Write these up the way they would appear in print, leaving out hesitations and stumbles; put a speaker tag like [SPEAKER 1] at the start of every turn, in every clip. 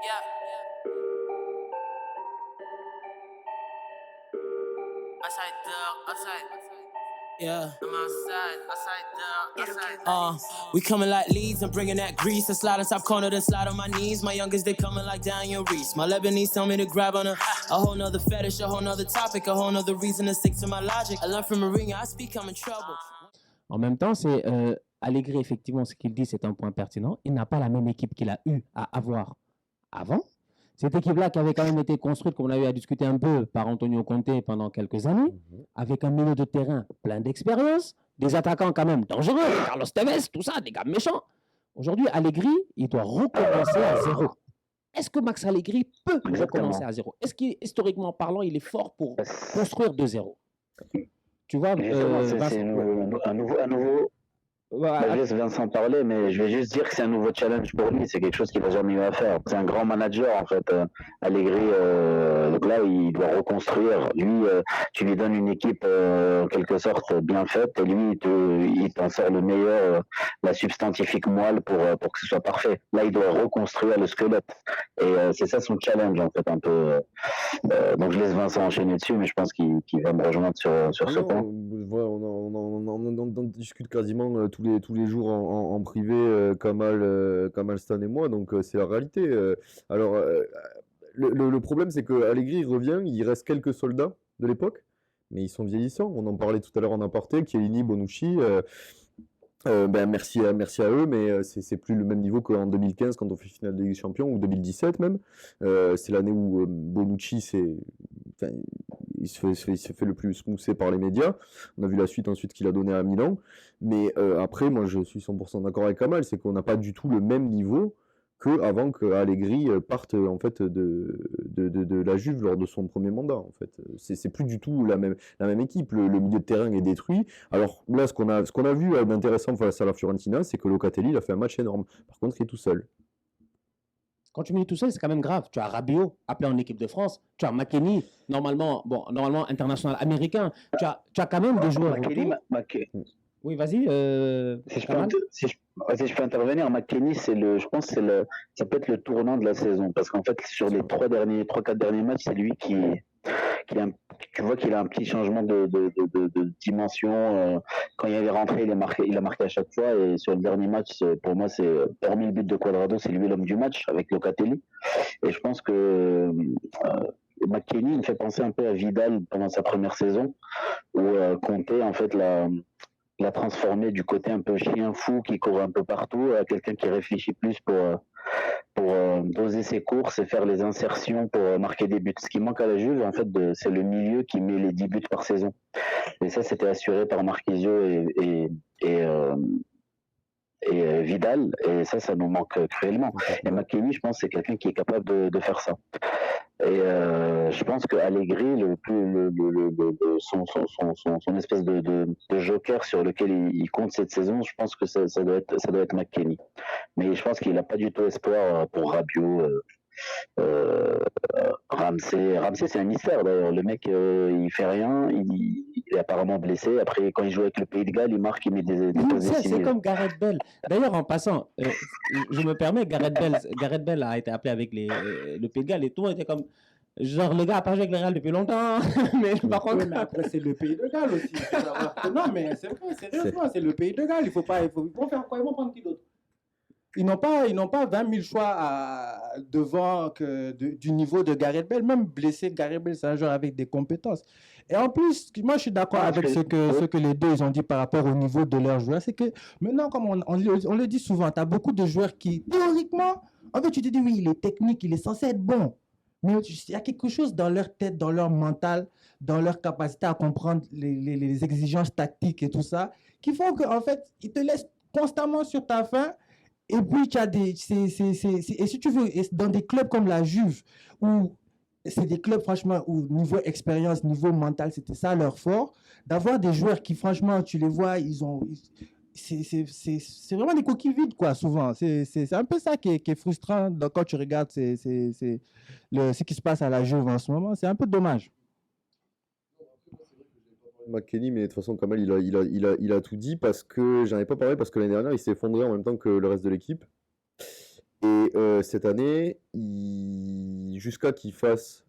[SPEAKER 1] Yeah. Outside dog, outside. Yeah. I'm outside dog, outside. We coming like leads, I'm bringing that grease. I slide on top corner, then slide on my knees. My youngest, they coming like Daniel Reese. My Lebanese tell me to grab on a whole nother fetish, a whole nother topic, a whole nother reason to stick to my logic. I learned from Mourinho, I speak, I'm in trouble.
[SPEAKER 2] En même temps, c'est Allegri, effectivement, ce qu'il dit, c'est un point pertinent. Il n'a pas la même équipe qu'il a eu à avoir avant. Cette équipe-là qui avait quand même été construite, comme on a eu à discuter un peu, par Antonio Conte pendant quelques années, avec un milieu de terrain plein d'expérience, des attaquants quand même dangereux, Carlos Tevez, tout ça, des gars méchants. Aujourd'hui, Allegri, il doit recommencer à zéro. Est-ce que Max Allegri peut recommencer à zéro? Est-ce qu'historiquement parlant, il est fort pour construire de zéro? Tu vois,
[SPEAKER 3] c'est un nouveau. Je laisse Vincent parler, mais je vais juste dire que c'est un nouveau challenge pour lui. C'est quelque chose qu'il n'a jamais eu à faire. C'est un grand manager, en fait, Allegri. Donc là, il doit reconstruire. Lui, tu lui donnes une équipe, en quelque sorte, bien faite, et lui, il t'en sort le meilleur, la substantifique moelle pour que ce soit parfait. Là, il doit reconstruire le squelette. Et c'est ça son challenge, en fait, un peu. Donc je laisse Vincent enchaîner dessus, mais je pense qu'il va me rejoindre sur ce point.
[SPEAKER 4] On discute quasiment tous les jours en privé, Kamal Stan et moi, donc c'est la réalité. Alors, le problème, c'est que Allegri revient, il reste quelques soldats de l'époque, mais ils sont vieillissants. On en parlait tout à l'heure en aparté, Chiellini, Bonucci. Merci à eux, mais c'est plus le même niveau qu'en 2015 quand on fait finale de Ligue des Champions, ou 2017 même. C'est l'année où Bonucci il se fait le plus mousser par les médias. On a vu la suite ensuite qu'il a donné à Milan. Mais après, moi je suis 100% d'accord avec Kamal, c'est qu'on n'a pas du tout le même niveau qu'avant que Allegri parte en fait de la Juve lors de son premier mandat. En fait, c'est plus du tout la même équipe. Le milieu de terrain est détruit. Alors là, ce qu'on a vu d'intéressant face à la Fiorentina, c'est que Locatelli il a fait un match énorme. Par contre, il est tout seul.
[SPEAKER 2] Quand tu me dis tout seul, c'est quand même grave. Tu as Rabiot, appelé en équipe de France. Tu as McKennie, normalement international américain. Tu as quand même des joueurs. Oui, vas-y.
[SPEAKER 3] Si je peux intervenir, McKennie, je pense que ça peut être le tournant de la saison. Parce qu'en fait, sur les 3-4 derniers matchs, c'est lui tu vois qu'il a un petit changement de dimension. Quand il est rentré, il a marqué à chaque fois. Et sur le dernier match, pour moi, hormis le but de Cuadrado, c'est lui l'homme du match avec Locatelli. Et je pense que McKennie me fait penser un peu à Vidal pendant sa première saison, où Conte, en fait, l'a transformé du côté un peu chien fou qui court un peu partout à quelqu'un qui réfléchit plus pour doser ses courses et faire les insertions pour marquer des buts. Ce qui manque à la Juve, en fait, c'est le milieu qui met les 10 buts par saison. Et ça, c'était assuré par Marchisio et Vidal, et ça nous manque cruellement. Et McKennie, je pense, c'est quelqu'un qui est capable de faire ça. Et je pense que Allegri, son espèce de joker sur lequel il compte cette saison, je pense que ça doit être McKennie. Mais je pense qu'il n'a pas du tout espoir pour Rabiot. Ramsey, c'est un mystère d'ailleurs. Le mec, il fait rien, il est apparemment blessé. Après, quand il joue avec le Pays de Galles, il marque, il met des
[SPEAKER 2] c'est comme Gareth Bale. D'ailleurs, en passant, je me permets, Gareth Bale a été appelé avec le Pays de Galles et tout le monde était comme. Genre, le gars a pas joué avec le Real depuis longtemps. Mais par contre.
[SPEAKER 5] Mais après, c'est le Pays de Galles aussi. Non, mais c'est vrai, sérieusement, c'est le Pays de Galles. Ils vont faire quoi? Ils vont prendre qui d'autre? Ils n'ont pas 20 000 choix devant du niveau de Gareth Bale. Même blessé, Gareth Bale, c'est un joueur avec des compétences. Et en plus, moi, je suis d'accord avec ce que les deux ils ont dit par rapport au niveau de leurs joueurs. C'est que maintenant, comme on le dit souvent, tu as beaucoup de joueurs qui, théoriquement, en fait, tu te dis, oui, il est technique, il est censé être bon. Mais il y a quelque chose dans leur tête, dans leur mental, dans leur capacité à comprendre les exigences tactiques et tout ça, qui font qu'en fait, ils te laissent constamment sur ta faim. Et puis, tu as et si tu veux, dans des clubs comme la Juve, où c'est des clubs, franchement, où niveau expérience, niveau mental, c'était ça leur fort, d'avoir des joueurs qui, franchement, tu les vois, c'est vraiment des coquilles vides, quoi, souvent. C'est un peu ça qui est frustrant quand tu regardes ce qui se passe à la Juve en ce moment. C'est un peu dommage.
[SPEAKER 4] McKennie, mais de toute façon, Kamal, il a tout dit parce que j'en ai pas parlé parce que l'année dernière, il s'est effondré en même temps que le reste de l'équipe. Et cette année, jusqu'à qu'il fasse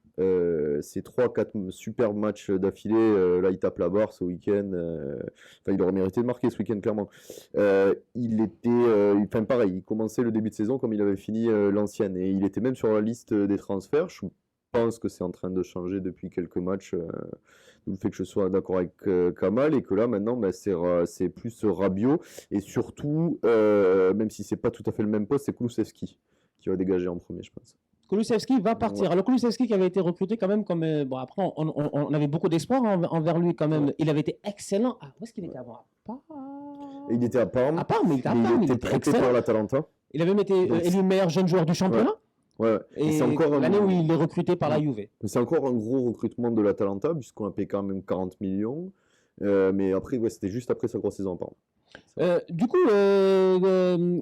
[SPEAKER 4] ces 3-4 superbes matchs d'affilée, là il tape la barre ce week-end, enfin il aurait mérité de marquer ce week-end clairement. Il était, enfin pareil, il commençait le début de saison comme il avait fini l'ancienne, et il était même sur la liste des transferts. Je pense que c'est en train de changer depuis quelques matchs, d'où le fait que je sois d'accord avec Kamal, et que là maintenant ben, c'est plus Rabiot, et surtout, même si c'est pas tout à fait le même poste, c'est Kulusevski qui va dégager en premier, je pense.
[SPEAKER 2] Kulusevski va partir.
[SPEAKER 4] Ouais.
[SPEAKER 2] Alors Kulusevski qui avait été recruté quand même comme... bon, après, on avait beaucoup d'espoir envers lui quand même.
[SPEAKER 4] Ouais.
[SPEAKER 2] Il avait été excellent. Ah, où est-ce qu'il était avant?
[SPEAKER 4] Et il était à Parme,
[SPEAKER 2] À Parme, il était à
[SPEAKER 4] mais
[SPEAKER 2] Parme,
[SPEAKER 4] il
[SPEAKER 2] il
[SPEAKER 4] était
[SPEAKER 2] était
[SPEAKER 4] prêté
[SPEAKER 2] excellent.
[SPEAKER 4] par l'Atalanta.
[SPEAKER 2] Il avait même été
[SPEAKER 4] Donc,
[SPEAKER 2] élu meilleur jeune joueur du championnat.
[SPEAKER 4] Ouais.
[SPEAKER 2] Et
[SPEAKER 4] c'est encore
[SPEAKER 2] l'année où il est recruté par la
[SPEAKER 4] Ouais.
[SPEAKER 2] Juve.
[SPEAKER 4] Mais c'est encore un gros recrutement de l'Atalanta, puisqu'on a payé quand même 40 millions. Mais après, ouais, c'était juste après sa grosse saison en Parme.
[SPEAKER 2] Du coup,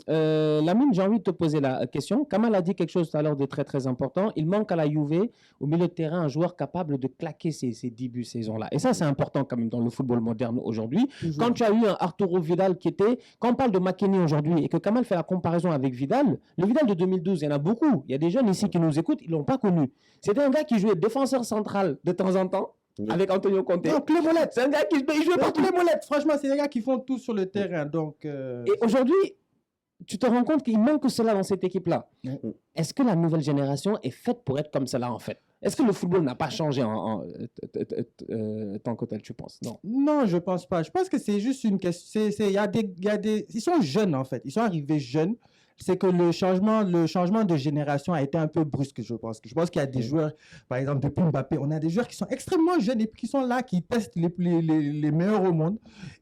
[SPEAKER 2] Lamine, j'ai envie de te poser la question. Kamal a dit quelque chose tout à l'heure de très très important. Il manque à la Juve, au milieu de terrain, un joueur capable de claquer ces débuts de saison-là. Et ça, c'est important quand même dans le football moderne aujourd'hui. Quand tu as eu un Arturo Vidal qui était... Quand on parle de McKennie aujourd'hui et que Kamal fait la comparaison avec Vidal, le Vidal de 2012, il y en a beaucoup. Il y a des jeunes ici qui nous écoutent, ils ne l'ont pas connu. C'était un gars qui jouait défenseur central de temps en temps avec Antonio Conte.
[SPEAKER 5] Non, Clé Molette.
[SPEAKER 2] C'est un gars qui jouait partout.
[SPEAKER 5] Clé Molette, franchement, c'est des gars qui font tout sur le terrain. Donc,
[SPEAKER 2] Et aujourd'hui, tu te rends compte qu'il manque cela dans cette équipe-là.
[SPEAKER 5] Ouais.
[SPEAKER 2] Est-ce que la nouvelle génération est faite pour être comme cela, en fait? Est-ce que le football n'a pas changé tant que tel, tu penses? Non.
[SPEAKER 5] Non, je pense pas. Je pense que c'est juste une question. Il y a des... Ils sont jeunes, en fait. Ils sont arrivés jeunes. C'est que le changement de génération a été un peu brusque, je pense. Je pense qu'il y a des joueurs, par exemple, depuis Mbappé, on a des joueurs qui sont extrêmement jeunes et puis qui sont là, qui testent les meilleurs au monde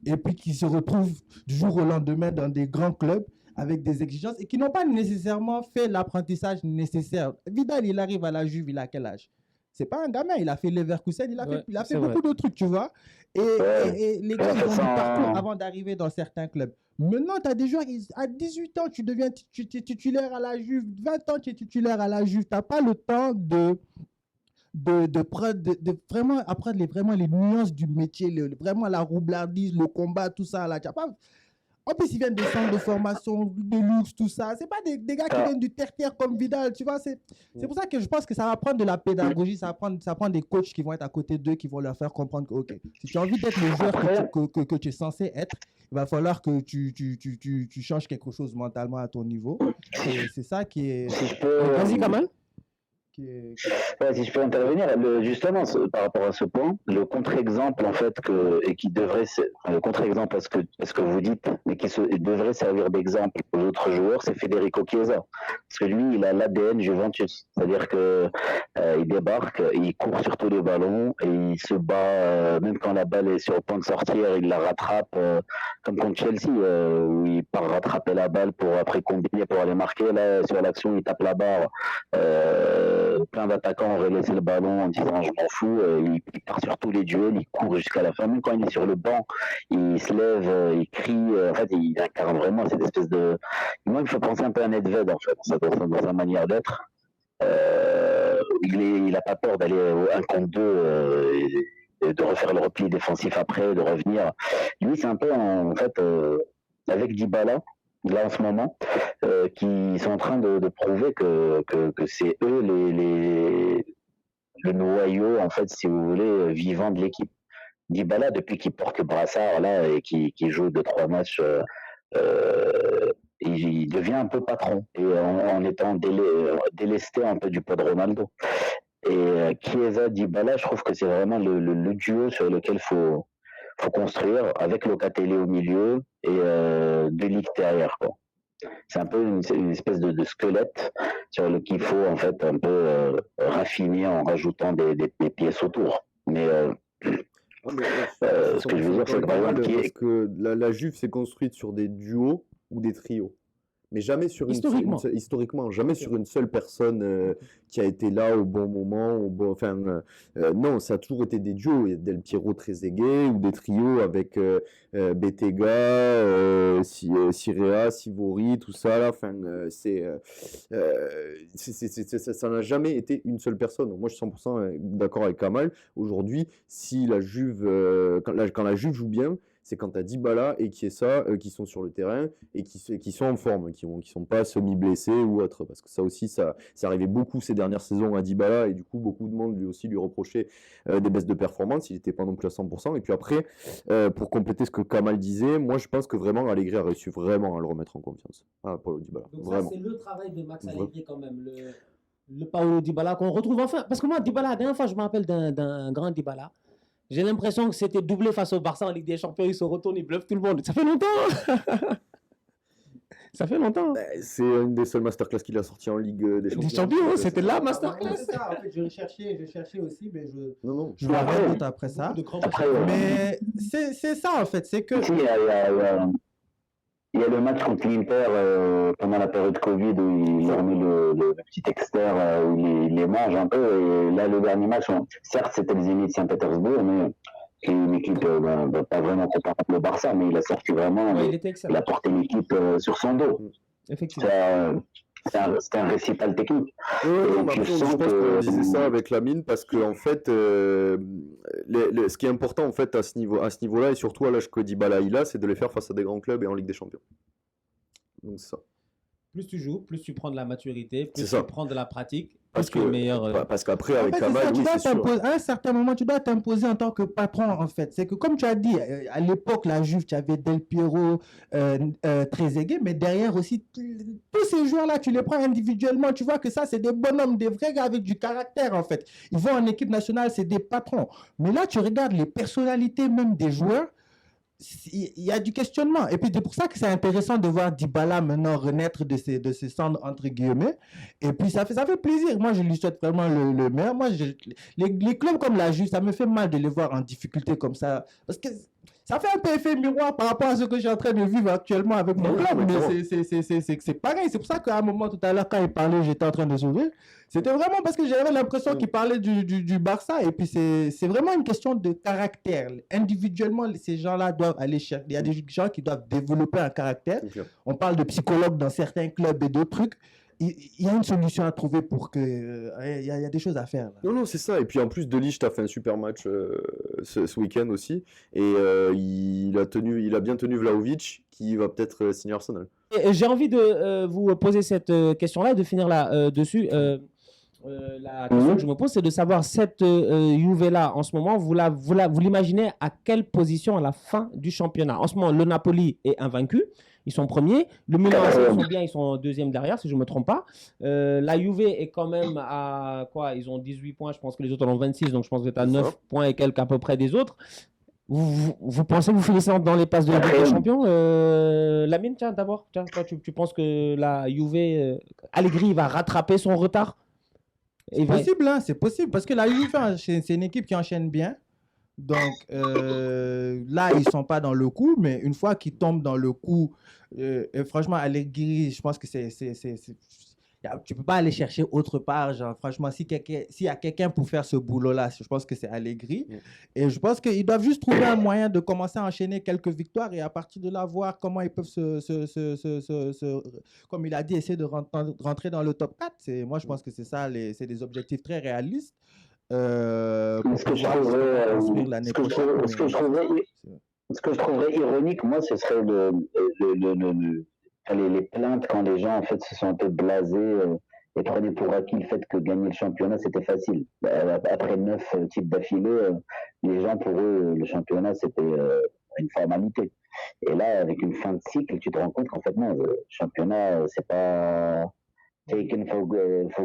[SPEAKER 5] et puis qui se retrouvent du jour au lendemain dans des grands clubs avec des exigences et qui n'ont pas nécessairement fait l'apprentissage nécessaire. Vidal, il arrive à la Juve, il a quel âge? C'est pas un gamin, il a fait Leverkusen, il a fait beaucoup de trucs, tu vois. Et les gars, ils ont du parcours avant d'arriver dans certains clubs. Maintenant, tu as des joueurs, à 18 ans, tu deviens titulaire à la Juve, 20 ans, tu es titulaire à la Juve. Tu n'as pas le temps de vraiment apprendre les nuances du métier, vraiment la roublardise, le combat, tout ça. Là. Pas... En plus, ils viennent des centres de formation, de luxe, tout ça. Ce n'est pas des gars qui viennent du terre-terre comme Vidal, tu vois. C'est pour ça que je pense que ça va prendre de la pédagogie, ça prend des coachs qui vont être à côté d'eux, qui vont leur faire comprendre que, OK, si tu as envie d'être le joueur que tu es censé être, il va falloir que tu changes quelque chose mentalement à ton niveau. Et c'est ça qui est...
[SPEAKER 2] Vas-y, Kamal.
[SPEAKER 3] Ouais, si je peux intervenir, justement, par rapport à ce point, le contre-exemple, en fait, le contre-exemple à ce que vous dites, mais qui devrait servir d'exemple aux autres joueurs, c'est Federico Chiesa. Parce que lui, il a l'ADN Juventus. C'est-à-dire que il débarque, il court sur tous les ballons, et il se bat, même quand la balle est sur le point de sortir, il la rattrape, comme contre Chelsea, où il part rattraper la balle pour après combiner pour aller marquer. Là, sur l'action, il tape la barre. Plein d'attaquants auraient laissé le ballon en disant je m'en fous, il part sur tous les duels, il court jusqu'à la fin, même quand il est sur le banc, il se lève, il crie, en fait il incarne vraiment cette espèce de... Moi il me fait penser un peu à Nedved en fait, dans sa manière d'être. Il n'a pas peur d'aller au 1 contre 2 et de refaire le repli défensif après, de revenir. Lui c'est un peu en fait avec Dybala, là en ce moment, qui sont en train de prouver que c'est eux le noyau, en fait, si vous voulez, vivant de l'équipe. Dybala, depuis qu'il porte le brassard là et qu'il joue 2-3 matchs, il devient un peu patron et en étant délesté un peu du poids de Ronaldo. Et Chiesa, Dybala, je trouve que c'est vraiment le duo sur lequel faut construire, avec Locatelli au milieu et De Ligt derrière, quoi. C'est un peu une espèce de squelette sur lequel il faut en fait un peu raffiner en rajoutant des pièces autour. Mais ce que je veux dire, c'est que par exemple,
[SPEAKER 4] parce que la Juve s'est construite sur des duos ou des trios. Mais jamais sur historiquement, jamais sur une seule personne qui a été là au bon moment. Non, ça a toujours été des duos. Il y a Del Piero Trezeguet ou des trios avec Bettega, Sirea, Sivori, tout ça. Là, ça n'a jamais été une seule personne. Moi, je suis 100% d'accord avec Kamal. Aujourd'hui, si la Juve, quand la Juve joue bien, c'est quand tu as Dybala et Chiesa qui sont sur le terrain et qui sont en forme, qui sont pas semi-blessés ou autre. Parce que ça aussi, ça arrivait beaucoup ces dernières saisons à Dybala et du coup, beaucoup de monde lui reprochait des baisses de performance. Il n'était pas non plus à 100%. Et puis après, pour compléter ce que Kamal disait, moi je pense que vraiment Allegri a réussi vraiment à le remettre en confiance. Ah, Paulo Dybala.
[SPEAKER 2] Donc
[SPEAKER 4] Vraiment.
[SPEAKER 2] ça, c'est le travail de Max Allegri quand même, le Paulo Dybala qu'on retrouve enfin. Parce que moi, Dybala, la dernière fois, je me rappelle d'un grand Dybala. J'ai l'impression que c'était doublé face au Barça en Ligue des Champions. Il se retourne, il bluffe tout le monde. Ça fait longtemps. Ça fait longtemps.
[SPEAKER 4] C'est une des seules masterclass qu'il a sorti en Ligue des Champions.
[SPEAKER 2] Des champions, c'était la
[SPEAKER 5] Ouais,
[SPEAKER 2] masterclass.
[SPEAKER 5] c'est ça. En fait, je cherchais aussi, mais
[SPEAKER 4] Non.
[SPEAKER 5] je vois rien d'autre après ça.
[SPEAKER 3] Après,
[SPEAKER 5] Mais c'est ça, en fait. C'est que.
[SPEAKER 3] si, il y a le match contre l'Inter pendant la période Covid où il leur met le petit externe où il les mange un peu. Et là, le dernier match, certes, c'était le Zénith Saint-Pétersbourg, mais qui est une équipe pas vraiment comparable au Barça, mais il a sorti vraiment,
[SPEAKER 2] Ouais, il était
[SPEAKER 3] il
[SPEAKER 2] excellent.
[SPEAKER 3] a porté l'équipe sur son dos.
[SPEAKER 2] Effectivement.
[SPEAKER 3] C'était un récital technique.
[SPEAKER 4] Oui, mais après, je pense qu'on disait ça avec Lamine parce que en fait, ce qui est important en fait à ce niveau-là et surtout à l'âge que Dybala il a, c'est de les faire face à des grands clubs et en Ligue des Champions. Donc c'est ça.
[SPEAKER 2] Plus tu joues, plus tu prends de la maturité, plus
[SPEAKER 4] C'est ça.
[SPEAKER 2] tu prends de la pratique,
[SPEAKER 4] Parce
[SPEAKER 2] plus tu es meilleur.
[SPEAKER 4] parce qu'après
[SPEAKER 5] En
[SPEAKER 4] avec
[SPEAKER 5] fait, c'est
[SPEAKER 4] Kamal,
[SPEAKER 5] ça, tu
[SPEAKER 4] oui,
[SPEAKER 5] dois
[SPEAKER 4] c'est sûr.
[SPEAKER 5] t'imposer- à un certain moment, tu dois t'imposer en tant que patron, en fait. C'est que, comme tu as dit, à l'époque, la Juve, tu avais Del Piero, Trezeguet, mais derrière aussi, tous ces joueurs-là, tu les prends individuellement. Tu vois que ça, c'est des bonhommes, des vrais gars avec du caractère, en fait. Ils vont en équipe nationale, c'est des patrons. Mais là, tu regardes les personnalités même des joueurs, il y a du questionnement. Et puis, c'est pour ça que c'est intéressant de voir Dybala maintenant renaître de ses cendres, entre guillemets. Et puis, ça fait plaisir. Moi, je lui souhaite vraiment le meilleur. Moi, les clubs comme la Juve, ça me fait mal de les voir en difficulté comme ça. Parce que ça fait un peu effet miroir par rapport à ce que je suis en train de vivre actuellement avec mon club. Mais c'est pareil. C'est pour ça qu'à un moment, tout à l'heure, quand il parlait, j'étais en train de sourire. C'était vraiment parce que j'avais l'impression qu'il parlait du Barça. Et puis, c'est vraiment une question de caractère. Individuellement, ces gens-là doivent aller chercher. Il y a des gens qui doivent développer un caractère. On parle de psychologues dans certains clubs et d'autres trucs. Il y a une solution à trouver pour que. Il y a des choses à faire. Là.
[SPEAKER 4] Non, c'est ça. Et puis en plus, De Ligt a fait un super match ce week-end aussi. Et il a bien tenu Vlahovic, qui va peut-être signer Arsenal.
[SPEAKER 2] Et j'ai envie de vous poser cette question-là, de finir là-dessus. La question que je me pose, c'est de savoir cette Juve-là, en ce moment, vous l'imaginez à quelle position à la fin du championnat? En ce moment, le Napoli est invaincu. Ils sont premiers. Le Milan, ils sont bien, ils sont deuxième derrière, si je ne me trompe pas. La Juve est quand même à quoi? Ils ont 18 points, je pense que les autres en ont 26, donc je pense que vous êtes à 9 points et quelques à peu près des autres. Vous pensez que vous finissez dans les passes de Ligue des Champions? Lamine, tiens, d'abord, toi, tu penses que la Juve, Allegri va rattraper son retard?
[SPEAKER 5] C'est possible, hein, c'est possible, parce que la Juve, c'est une équipe qui enchaîne bien. Donc là, ils ne sont pas dans le coup, mais une fois qu'ils tombent dans le coup, franchement, Allegri, je pense que tu ne peux pas aller chercher autre part. Genre, franchement, s'il y a quelqu'un pour faire ce boulot-là, je pense que c'est Allegri. Et je pense qu'ils doivent juste trouver un moyen de commencer à enchaîner quelques victoires et à partir de là, voir comment ils peuvent comme il a dit, essayer de rentrer dans le top 4. Moi, je pense que c'est ça, c'est des objectifs très réalistes.
[SPEAKER 3] Ce que je trouverais ironique, moi, ce serait les plaintes quand les gens en fait se sont un peu blasés et prenaient pour acquis le fait que gagner le championnat c'était facile. Après 9 titres d'affilée, les gens pour eux le championnat c'était une formalité. Et là, avec une fin de cycle, tu te rends compte qu'en fait non, le championnat c'est pas taken for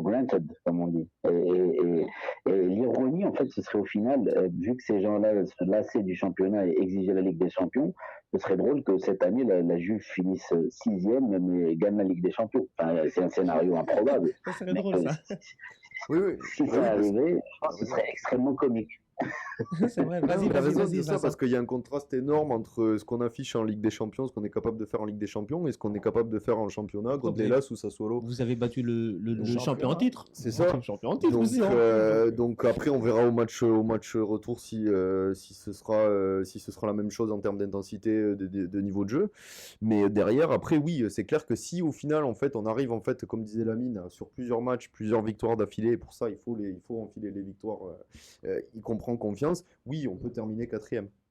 [SPEAKER 3] granted, comme on dit. Et l'ironie, en fait, ce serait au final, vu que ces gens-là se lassaient du championnat et exigeaient la Ligue des Champions, ce serait drôle que cette année, la Juve finisse 6e, mais gagne la Ligue des Champions. Enfin, c'est un scénario improbable.
[SPEAKER 2] Ça serait drôle, ça.
[SPEAKER 3] Si ça arrivait, je pense que ce serait extrêmement comique.
[SPEAKER 2] C'est vrai,
[SPEAKER 4] Vas-y,
[SPEAKER 2] vas-y,
[SPEAKER 4] ça, parce qu'il y a un contraste énorme entre ce qu'on affiche en Ligue des Champions, ce qu'on est capable de faire en Ligue des Champions et ce qu'on est capable de faire en championnat contre les LAS ou Sassuolo.
[SPEAKER 2] Vous avez battu le champion en titre.
[SPEAKER 4] C'est ça.
[SPEAKER 2] Champion en titre
[SPEAKER 4] Donc,
[SPEAKER 2] aussi. Hein.
[SPEAKER 4] donc après, on verra au match retour si ce sera la même chose en termes d'intensité, de niveau de jeu. Mais derrière, après, oui, c'est clair que si au final, en fait, on arrive, en fait, comme disait Lamine, sur plusieurs matchs, plusieurs victoires d'affilée, et pour ça, il faut enfiler les victoires, y comprend confiance, oui, on peut terminer 4e.